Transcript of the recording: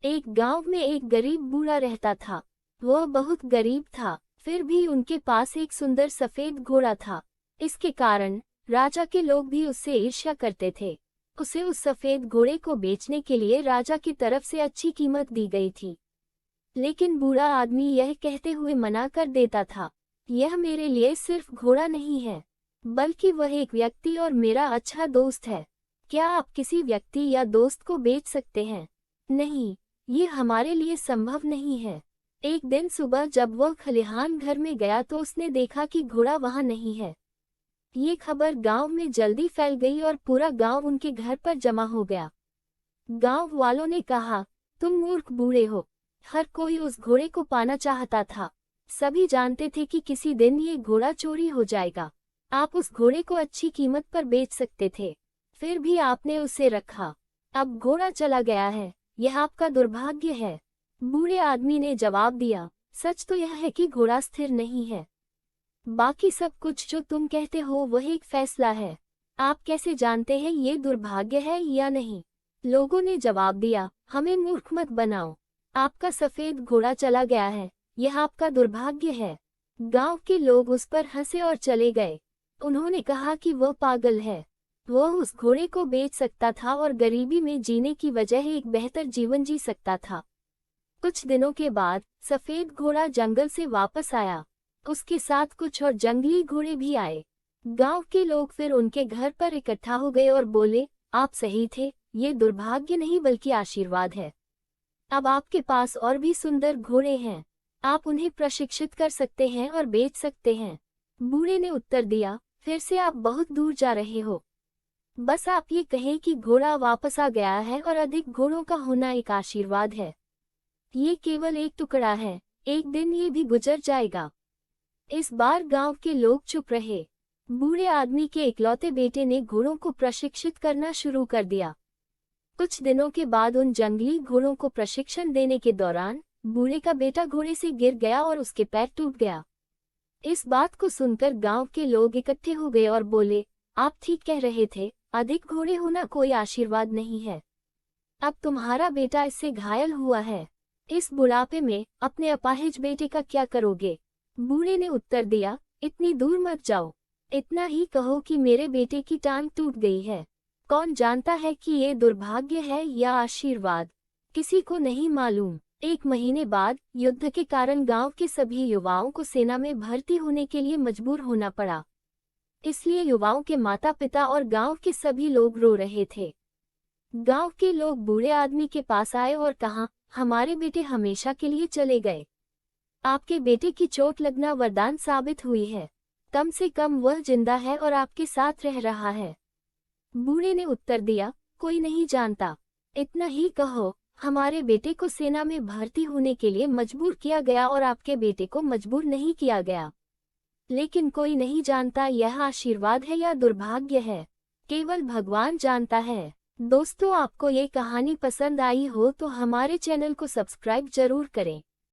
एक गांव में एक गरीब बूढ़ा रहता था। वह बहुत गरीब था, फिर भी उनके पास एक सुंदर सफेद घोड़ा था। इसके कारण राजा के लोग भी उससे ईर्ष्या करते थे। उसे उस सफेद घोड़े को बेचने के लिए राजा की तरफ से अच्छी कीमत दी गई थी। लेकिन बूढ़ा आदमी यह कहते हुए मना कर देता था, यह मेरे लिए सिर्फ घोड़ा नहीं है, बल्कि वह एक व्यक्ति और मेरा अच्छा दोस्त है। क्या आप किसी व्यक्ति या दोस्त को बेच सकते हैं? नहीं, ये हमारे लिए संभव नहीं है। एक दिन सुबह जब वह खलिहान घर में गया तो उसने देखा कि घोड़ा वहां नहीं है। ये खबर गांव में जल्दी फैल गई और पूरा गांव उनके घर पर जमा हो गया। गांव वालों ने कहा, तुम मूर्ख बूढ़े हो। हर कोई उस घोड़े को पाना चाहता था। सभी जानते थे कि किसी दिन ये घोड़ा चोरी हो जाएगा। आप उस घोड़े को अच्छी कीमत पर बेच सकते थे, फिर भी आपने उसे रखा। अब घोड़ा चला गया है, यह आपका दुर्भाग्य है। बूढ़े आदमी ने जवाब दिया, सच तो यह है कि घोड़ा स्थिर नहीं है। बाकी सब कुछ जो तुम कहते हो वह एक फैसला है। आप कैसे जानते हैं ये दुर्भाग्य है या नहीं? लोगों ने जवाब दिया, हमें मूर्ख मत बनाओ। आपका सफेद घोड़ा चला गया है, यह आपका दुर्भाग्य है। गांव के लोग उस पर हंसे और चले गए। उन्होंने कहा कि वह पागल है। वह उस घोड़े को बेच सकता था और गरीबी में जीने की वजह एक बेहतर जीवन जी सकता था। कुछ दिनों के बाद सफेद घोड़ा जंगल से वापस आया। उसके साथ कुछ और जंगली घोड़े भी आए। गांव के लोग फिर उनके घर पर इकट्ठा हो गए और बोले, आप सही थे, ये दुर्भाग्य नहीं बल्कि आशीर्वाद है। अब आपके पास और भी सुंदर घोड़े हैं, आप उन्हें प्रशिक्षित कर सकते हैं और बेच सकते हैं। बूढ़े ने उत्तर दिया, फिर से आप बहुत दूर जा रहे हो। बस आप ये कहें कि घोड़ा वापस आ गया है और अधिक घोड़ों का होना एक आशीर्वाद है। ये केवल एक टुकड़ा है, एक दिन ये भी गुजर जाएगा। इस बार गांव के लोग चुप रहे। बूढ़े आदमी के इकलौते बेटे ने घोड़ों को प्रशिक्षित करना शुरू कर दिया। कुछ दिनों के बाद उन जंगली घोड़ों को प्रशिक्षण देने के दौरान बूढ़े का बेटा घोड़े से गिर गया और उसके पैर टूट गया। इस बात को सुनकर गांव के लोग इकट्ठे हो गए और बोले, आप ठीक कह रहे थे, अधिक घोड़े होना कोई आशीर्वाद नहीं है। अब तुम्हारा बेटा इससे घायल हुआ है। इस बुढ़ापे में अपने अपाहिज बेटे का क्या करोगे? बूढ़े ने उत्तर दिया, इतनी दूर मत जाओ। इतना ही कहो कि मेरे बेटे की टांग टूट गई है। कौन जानता है कि ये दुर्भाग्य है या आशीर्वाद? किसी को नहीं मालूम। एक महीने बाद युद्ध के कारण गांव के सभी युवाओं को सेना में भर्ती होने के लिए मजबूर होना पड़ा। इसलिए युवाओं के माता पिता और गांव के सभी लोग रो रहे थे। गांव के लोग बूढ़े आदमी के पास आए और कहा, हमारे बेटे हमेशा के लिए चले गए। आपके बेटे की चोट लगना वरदान साबित हुई है। कम से कम वह जिंदा है और आपके साथ रह रहा है। बूढ़े ने उत्तर दिया, कोई नहीं जानता। इतना ही कहो, हमारे बेटे को सेना में भर्ती होने के लिए मजबूर किया गया और आपके बेटे को मजबूर नहीं किया गया। लेकिन कोई नहीं जानता यह आशीर्वाद है या दुर्भाग्य है, केवल भगवान जानता है। दोस्तों, आपको ये कहानी पसंद आई हो तो हमारे चैनल को सब्सक्राइब जरूर करें।